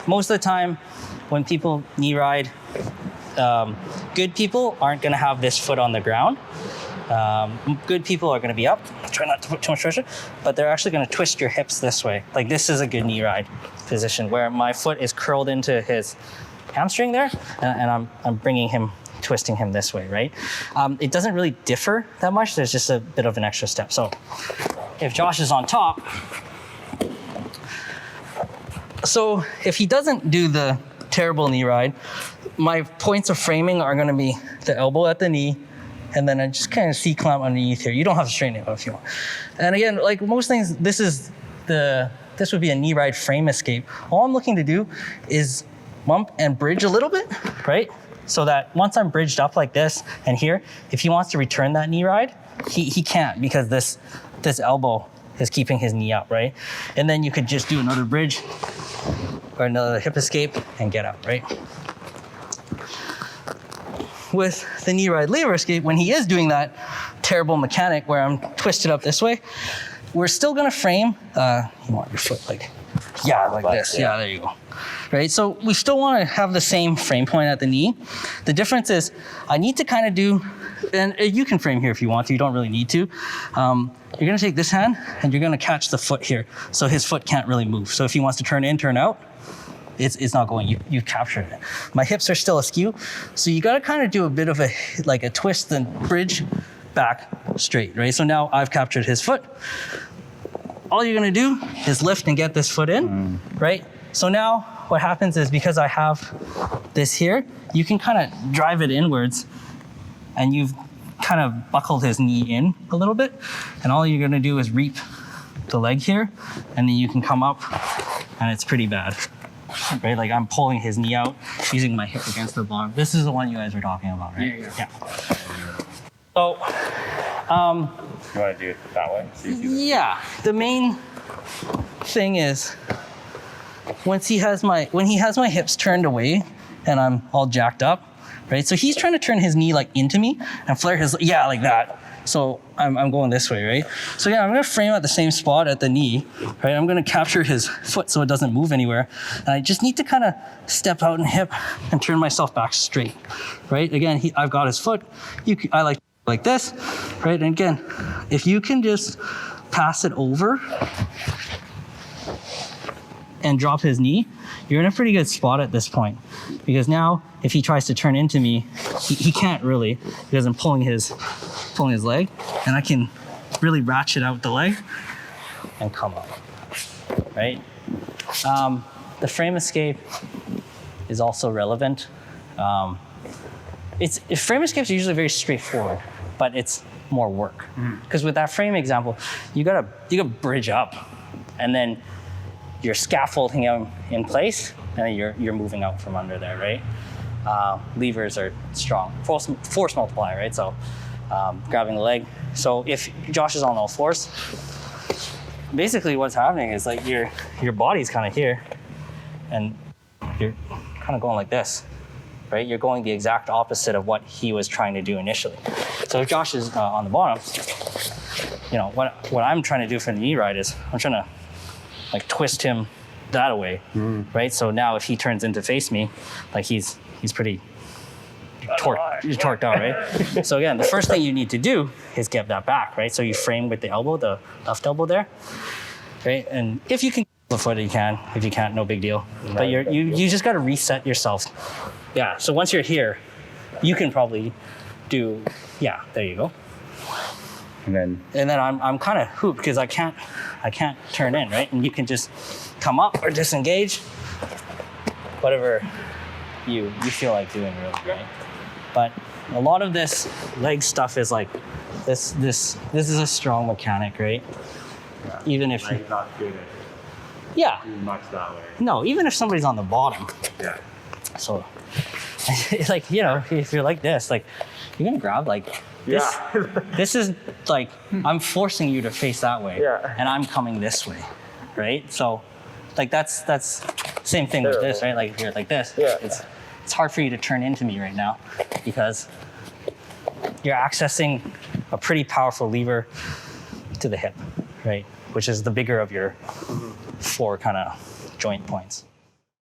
Most of the time, when people knee ride, good people aren't going to have this foot on the ground. Good people are going to be up. Try not to put too much pressure, but they're actually going to twist your hips this way. Like this is a good knee ride position where my foot is curled into his hamstring there, and I'm bringing him, twisting him this way, right? It doesn't really differ that much. There's just a bit of an extra step. So if Josh is on top, so if he doesn't do the terrible knee ride, my points of framing are going to be the elbow at the knee, and then I just kind of C-clamp underneath here. You don't have to straighten it out if you want. And again, like most things, this would be a knee ride frame escape. All I'm looking to do is bump and bridge a little bit, right? So that once I'm bridged up like this and here, if he wants to return that knee ride, he can't, because this elbow is keeping his knee up, right? And then you could just do another bridge or another hip escape and get up, right? With the knee ride lever escape, when he is doing that terrible mechanic where I'm twisted up this way, we're still gonna frame, you want your foot like this. Yeah, there you go. Right, so we still wanna have the same frame point at the knee. The difference is I need to kind of do, and you can frame here if you want to, you don't really need to. You're gonna take this hand and you're gonna catch the foot here. So his foot can't really move. So if he wants to turn in, turn out, it's not going, you captured it. My hips are still askew. So you gotta kind of do a bit of a twist and bridge back straight, right? So now I've captured his foot. All you're gonna do is lift and get this foot in, right? So now what happens is, because I have this here, you can kind of drive it inwards, and you've kind of buckled his knee in a little bit. And all you're gonna do is reap the leg here, and then you can come up, and it's pretty bad, right? Like I'm pulling his knee out, using my hip against the bottom. This is the one you guys were talking about, right? Yeah. So, you want to do it that way? So yeah, the main thing is when he has my hips turned away and I'm all jacked up, right? So he's trying to turn his knee like into me and flare his, like that. So I'm going this way, right? So yeah, I'm gonna frame at the same spot at the knee, right? I'm gonna capture his foot so it doesn't move anywhere. And I just need to kind of step out and hip and turn myself back straight, right? Again, I've got his foot. I like this, right? And again, if you can just pass it over and drop his knee, you're in a pretty good spot at this point. Because now, if he tries to turn into me, he can't really, because I'm pulling his leg, and I can really ratchet out the leg and come up, right? The frame escape is also relevant. Frame escapes are usually very straightforward, but it's more work. Because with that frame example, you gotta bridge up, and then you're scaffolding him in place, and then you're moving out from under there, right? Levers are strong, force multiplier, right? So grabbing the leg. So if Josh is on all fours, basically what's happening is like your body's kind of here, and you're kind of going like this, right? You're going the exact opposite of what he was trying to do initially. So if Josh is on the bottom, what I'm trying to do for the knee ride is I'm trying to like twist him that away, right? So now if he turns in to face me, like he's pretty torqued out, right? So again, the first thing you need to do is get that back, right? So you frame with the elbow, the left elbow there, right? And if you can the foot, you can. If you can't, no big deal. But you just got to reset yourself. Yeah. So once you're here, you can probably do. Yeah. There you go. And then I'm kind of hooped because I can't turn in, right? And you can just come up or disengage, whatever you feel like doing, really, right? But a lot of this leg stuff is like this is a strong mechanic, right? Yeah. Even if you're not good at too much that way. No, even if somebody's on the bottom. Yeah. So like, if you're like this, like you're gonna grab like this. Yeah. This is like I'm forcing you to face that way, and I'm coming this way, right? So like that's same thing with this, right? Like if you're like this, it's hard for you to turn into me right now because you're accessing a pretty powerful lever to the hip, right? Which is the bigger of your four kind of joint points.